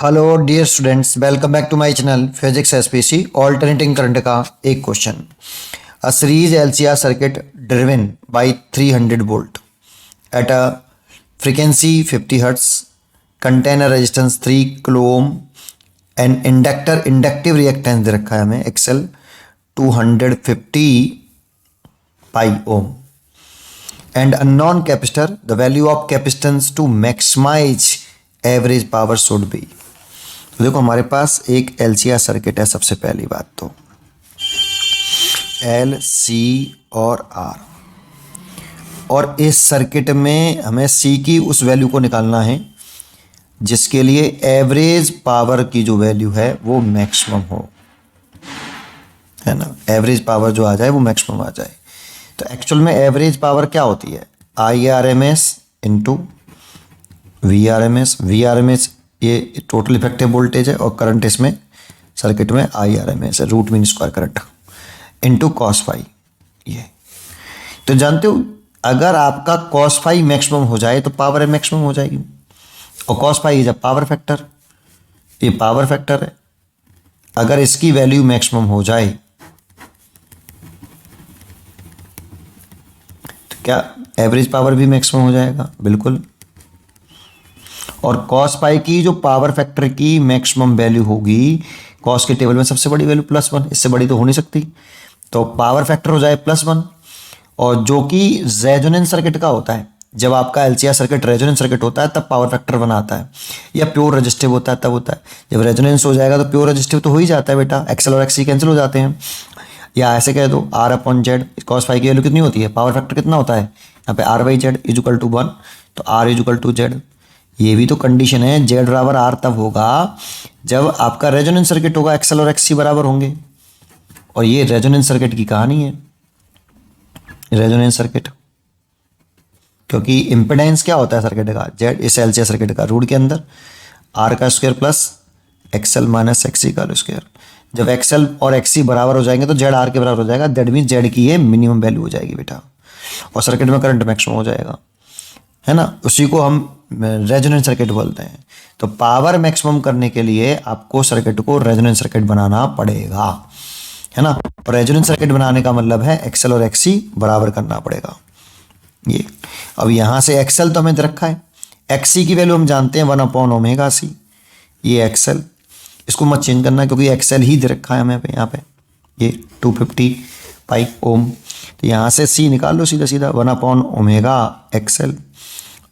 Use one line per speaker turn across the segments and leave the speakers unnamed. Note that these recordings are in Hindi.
Hello dear students, welcome back to my channel physics SPC alternating current का एक question. A series LCR circuit driven by 300 volt at a frequency 50 hertz contain a resistance 3 kilo ohm and inductive reactance दे रखा है हमें XL 250 pi ohm and a non-capacitor, the value of capacitance to maximize average power should be। तो देखो हमारे पास एक एलसीआर सर्किट है। सबसे पहली बात तो एल सी और आर, और इस सर्किट में हमें सी की उस वैल्यू को निकालना है जिसके लिए एवरेज पावर की जो वैल्यू है वो मैक्सिमम हो, है ना। एवरेज पावर जो आ जाए वो मैक्सिमम आ जाए। तो एक्चुअल में एवरेज पावर क्या होती है? I R M S into V R M S. V R M S ये टोटल इफेक्टिव वोल्टेज है और करंट इसमें सर्किट में आई आर एम एस है, root mean square current into cos phi. ये तो जानते हो, अगर आपका कॉस फाई मैक्सिमम हो जाए तो पावर मैक्सिमम हो जाएगी। और cos phi is a power factor, ये पावर फैक्टर है। अगर इसकी वैल्यू मैक्सिमम हो जाए क्या एवरेज पावर भी मैक्सिमम हो जाएगा? बिल्कुल। और कॉस पाई की जो पावर फैक्टर की मैक्सिमम वैल्यू होगी, कॉस के टेबल में सबसे बड़ी वैल्यू +1, इससे बड़ी तो हो नहीं सकती। तो पावर फैक्टर हो जाए +1, और जो कि रेजोनेंस सर्किट का होता है। जब आपका एलसीआर सर्किट रेजोनेंस सर्किट होता है तब पावर फैक्टर 1 आता है, या प्योर रजिस्टिव होता है तब होता है। जब रेजोनेंस हो जाएगा तो प्योर रजिस्टिव तो हो ही जाता है बेटा, एक्सेल और एक्सी कैंसिल हो जाते हैं। या ऐसे कह दो R/Z, कॉस फाई की वैल्यू कितनी होती है? पावर फैक्टर कितना होता है यहाँ पे? R/Z = 1, तो R = Z। ये भी तो कंडीशन है, Z बराबर R तब होगा जब आपका रेजोनेंस सर्किट होगा, एक्सेल और एक्सी बराबर होंगे। और ये रेजोनेंस सर्किट की कहानी है, रेजोनेंस सर्किट। क्योंकि इंपेडेंस क्या होता है सर्किट का? Z इस एलसीआर सर्किट का रूट के अंदर R² plus XL minus XC का स्क्वायर। जब एक्सएल और एक्सी बराबर हो जाएंगे तो जेड आर के बराबर हो जाएगा। दैट मीन जेड की ये मिनिमम वैल्यू हो जाएगी बेटा, और सर्किट में करंट मैक्सिमम हो जाएगा, है ना। उसी को हम रेजोनेंस सर्किट बोलते हैं। तो पावर मैक्सिमम करने के लिए आपको सर्किट को रेजोनेंस सर्किट बनाना पड़ेगा, है ना। और रेजोनेंस सर्किट बनाने का मतलब है एक्सएल और एक्सी बराबर करना पड़ेगा। ये अब यहाँ से एक्सएल तो हमें दे रखा है, एक्सी की वैल्यू हम जानते हैं 1/ω/c। ये एक्सएल, इसको मत चेंज करना क्योंकि एक्सएल ही दे रखा है हमें यहाँ पे। ये 250 पाई ओम, तो यहाँ से सी निकाल लो सीधा सीधा, 1/ω एक्सएल।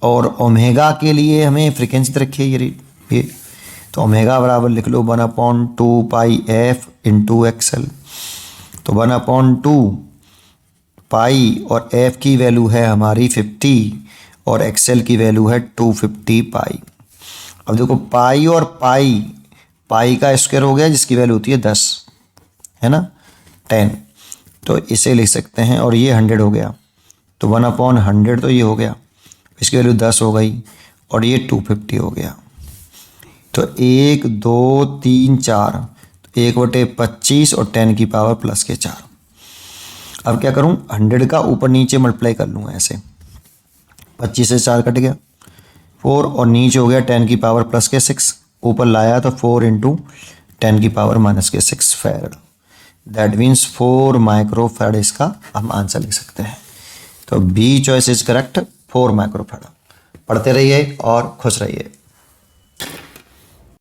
और ओमेगा के लिए हमें फ्रीक्वेंसी दे रखी है ये, तो ओमेगा बराबर लिख लो 1/2 पाई एफ इंटू एक्सएल। तो 1/2 पाई, और एफ की वैल्यू है हमारी 50 और एक्सएल की वैल्यू है 250 पाई। अब देखो पाई और पाई का स्क्वायर हो गया जिसकी वैल्यू होती है 10, है ना, 10। तो इसे लिख सकते हैं, और ये 100 हो गया, तो 1/100 तो ये हो गया, इसकी वैल्यू 10 हो गई, और ये 250 हो गया। तो 1 2 3 4, 1/25 और 10 की पावर +4। अब क्या करूं? 100 का ऊपर नीचे मल्टीप्लाई कर लूँगा ऐसे, 25 से 4 कट गया, 4, और नीचे हो गया 10 की पावर +6, ऊपर लाया तो 4 × 10 की power -6 farad. That means 4 microfarad इसका हम आंसर लिख सकते हैं। तो B choice is correct, 4 microfarad. पढ़ते रहिए और खुश रहिए।